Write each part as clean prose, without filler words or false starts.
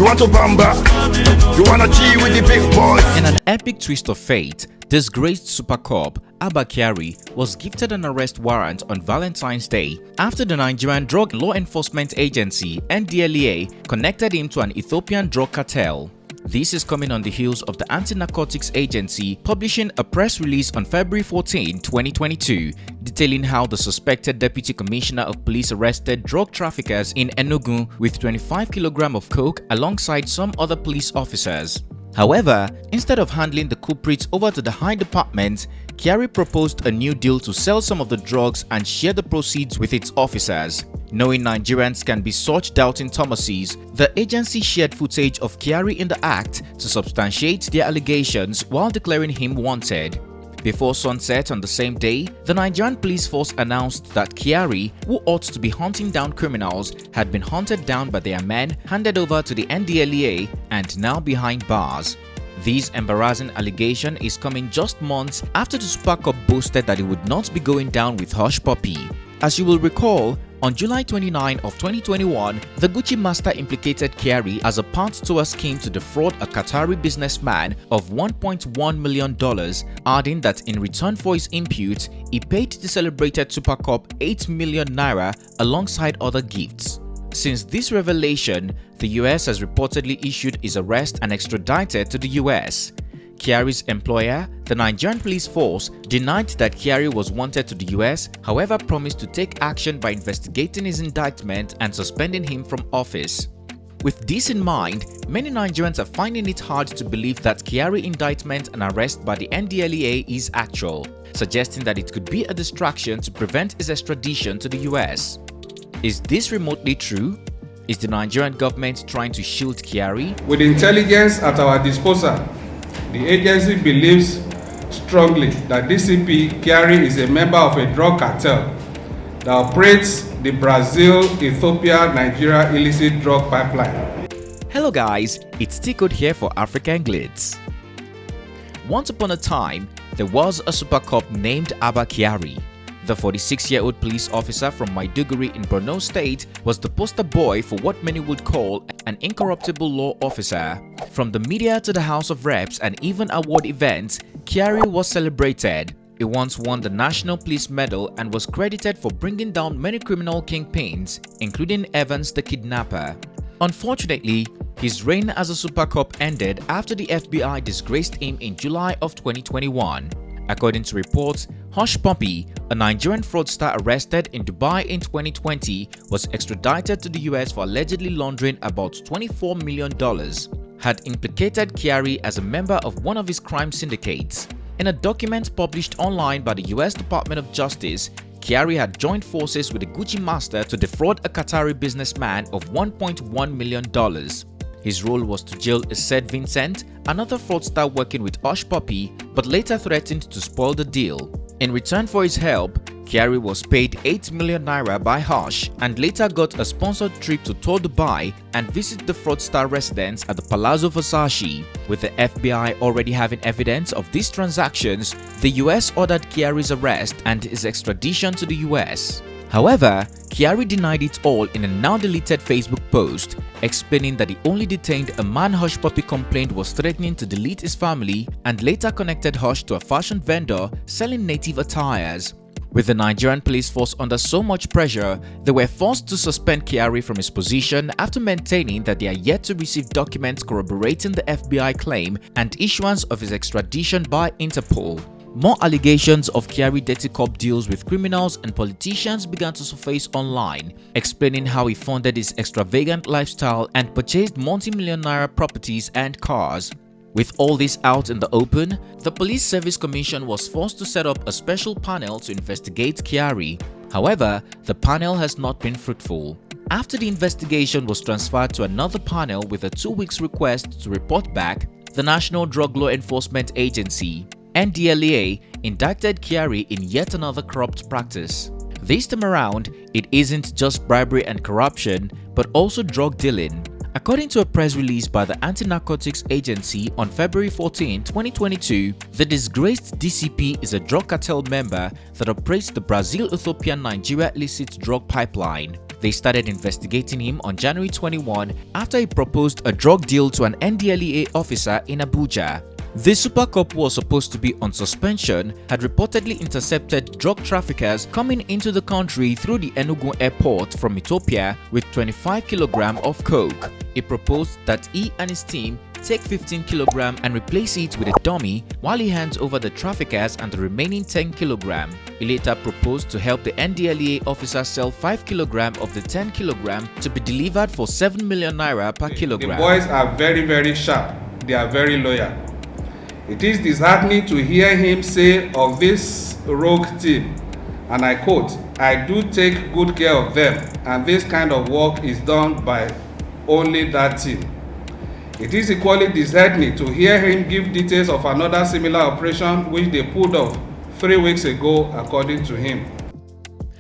want to bamba? You wanna chill with the big boys? In an epic twist of fate, disgraced supercop Abba Kyari was gifted an arrest warrant on Valentine's Day after the Nigerian Drug Enforcement Agency (NDLEA) connected him to an Ethiopian drug cartel. This is coming on the heels of the Anti-Narcotics Agency publishing a press release on February 14, 2022, detailing how the suspected Deputy Commissioner of Police arrested drug traffickers in Enugu with 25 kg of coke alongside some other police officers. However, instead of handling the culprits over to the High Department, Kyari proposed a new deal to sell some of the drugs and share the proceeds with its officers. Knowing Nigerians can be such doubting Thomases, the agency shared footage of Kyari in the act to substantiate their allegations while declaring him wanted. Before sunset on the same day, the Nigerian Police Force announced that Kyari, who ought to be hunting down criminals, had been hunted down by their men, handed over to the NDLEA, and now behind bars. This embarrassing allegation is coming just months after the supercop boasted that he would not be going down with Hushpuppi. As you will recall, on July 29 of 2021, the Gucci master implicated Kyari as a part to a scheme to defraud a Qatari businessman of $1.1 million, adding that in return for his impute, he paid the celebrated supercop 8 million naira alongside other gifts. Since this revelation, the US has reportedly issued his arrest and extradited to the US. Kyari's employer, the Nigerian Police Force, denied that Kyari was wanted to the US, however promised to take action by investigating his indictment and suspending him from office. With this in mind, many Nigerians are finding it hard to believe that Kyari indictment and arrest by the NDLEA is actual, suggesting that it could be a distraction to prevent his extradition to the US. Is this remotely true? Is the Nigerian government trying to shield Kyari? With intelligence at our disposal, the agency believes strongly that DCP Kyari is a member of a drug cartel that operates the Brazil-Ethiopia-Nigeria illicit drug pipeline. Hello guys, it's T-Code here for African Glitz. Once upon a time, there was a supercop named Abba Kyari. The 46-year-old police officer from Maiduguri in Borno State was the poster boy for what many would call an incorruptible law officer. From the media to the House of Reps and even award events, Kyari was celebrated. He once won the National Police Medal and was credited for bringing down many criminal kingpins, including Evans the kidnapper. Unfortunately, his reign as a supercop ended after the FBI disgraced him in July of 2021. According to reports, Hushpuppi, a Nigerian fraudster arrested in Dubai in 2020, was extradited to the US for allegedly laundering about $24 million, had implicated Kyari as a member of one of his crime syndicates. In a document published online by the US Department of Justice, Kyari had joined forces with the Gucci master to defraud a Qatari businessman of $1.1 million. His role was to jail said Vincent, another fraudster working with Hushpuppi, but later threatened to spoil the deal. In return for his help, Kyari was paid 8 million naira by Hush and later got a sponsored trip to tour Dubai and visit the fraudster residence at the Palazzo Versace. With the FBI already having evidence of these transactions, the US ordered Kyari's arrest and his extradition to the US. However, Kyari denied it all in a now-deleted Facebook post, explaining that he only detained a man Hushpuppi complained was threatening to delete his family and later connected Hush to a fashion vendor selling native attires. With the Nigerian Police Force under so much pressure, they were forced to suspend Kyari from his position after maintaining that they are yet to receive documents corroborating the FBI claim and issuance of his extradition by Interpol. More allegations of Kyari dirty cop deals with criminals and politicians began to surface online, explaining how he funded his extravagant lifestyle and purchased multi-million naira properties and cars. With all this out in the open, the Police Service Commission was forced to set up a special panel to investigate Kyari. However, the panel has not been fruitful. After the investigation was transferred to another panel with a 2-week request to report back, the National Drug Enforcement Agency (NDLEA) indicted Kyari in yet another corrupt practice. This time around, it isn't just bribery and corruption, but also drug dealing. According to a press release by the Anti-Narcotics Agency on February 14, 2022, the disgraced DCP is a drug cartel member that operates the Brazil-Ethiopian-Nigeria illicit drug pipeline. They started investigating him on January 21 after he proposed a drug deal to an NDLEA officer in Abuja. The supercop, who was supposed to be on suspension, had reportedly intercepted drug traffickers coming into the country through the Enugu airport from Ethiopia with 25 kg of coke. He proposed that he and his team take 15 kg and replace it with a dummy while he hands over the traffickers and the remaining 10 kg. He later proposed to help the NDLEA officer sell 5 kg of the 10 kg to be delivered for 7 million naira per kilogram. The boys are very sharp. They are very loyal. It is disheartening to hear him say of this rogue team, and I quote, "I do take good care of them, and this kind of work is done by only that team." It is equally disheartening to hear him give details of another similar operation which they pulled off 3 weeks ago, according to him.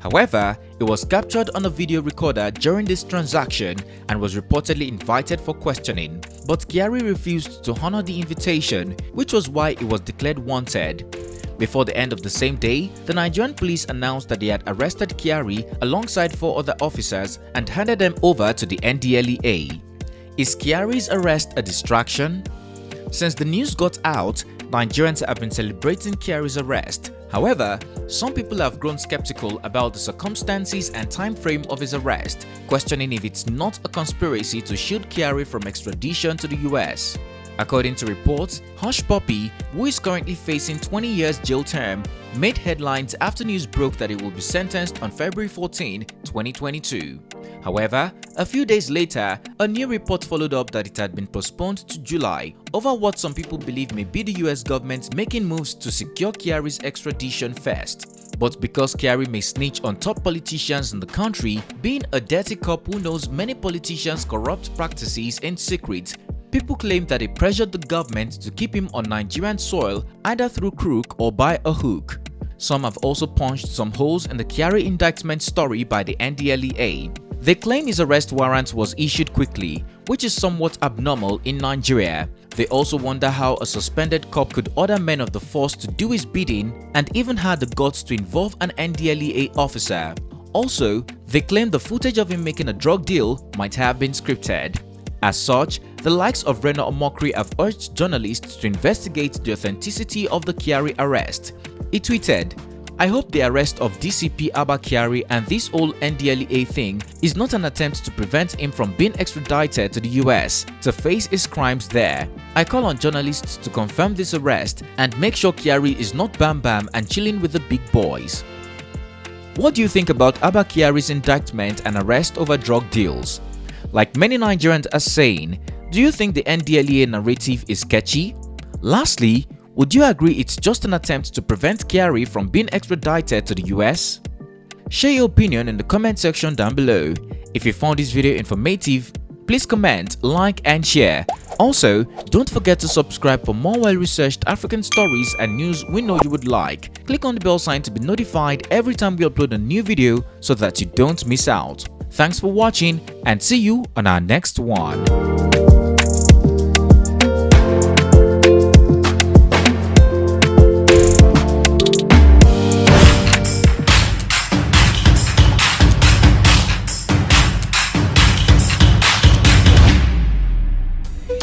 However, it was captured on a video recorder during this transaction and was reportedly invited for questioning. But Kyari refused to honor the invitation, which was why he was declared wanted. Before the end of the same day, the Nigerian police announced that they had arrested Kyari alongside 4 other officers and handed them over to the NDLEA. Is Kyari's arrest a distraction? Since the news got out, Nigerians have been celebrating Kyari's arrest. However, some people have grown skeptical about the circumstances and time frame of his arrest, questioning if it's not a conspiracy to shield Kyari from extradition to the US. According to reports, Hushpuppi, who is currently facing 20 years jail term, made headlines after news broke that he will be sentenced on February 14, 2022. However, a few days later, a new report followed up that it had been postponed to July over what some people believe may be the US government making moves to secure Kyari's extradition first. But because Kyari may snitch on top politicians in the country, being a dirty cop who knows many politicians' corrupt practices in secret, people claim that he pressured the government to keep him on Nigerian soil either through crook or by a hook. Some have also punched some holes in the Kyari indictment story by the NDLEA. They claim his arrest warrant was issued quickly, which is somewhat abnormal in Nigeria. They also wonder how a suspended cop could order men of the force to do his bidding and even had the guts to involve an NDLEA officer. Also, they claim the footage of him making a drug deal might have been scripted. As such, the likes of Reno Omokri have urged journalists to investigate the authenticity of the Kyari arrest. He tweeted, "I hope the arrest of DCP Abba Kyari and this whole NDLEA thing is not an attempt to prevent him from being extradited to the US to face his crimes there. I call on journalists to confirm this arrest and make sure Kyari is not bam bam and chilling with the big boys." What do you think about Abba Kyari's indictment and arrest over drug deals? Like many Nigerians are saying, do you think the NDLEA narrative is sketchy? Lastly, would you agree it's just an attempt to prevent Kyari from being extradited to the US? Share your opinion in the comment section down below. If you found this video informative, please comment, like and share. Also, don't forget to subscribe for more well-researched African stories and news we know you would like. Click on the bell sign to be notified every time we upload a new video so that you don't miss out. Thanks for watching and see you on our next one.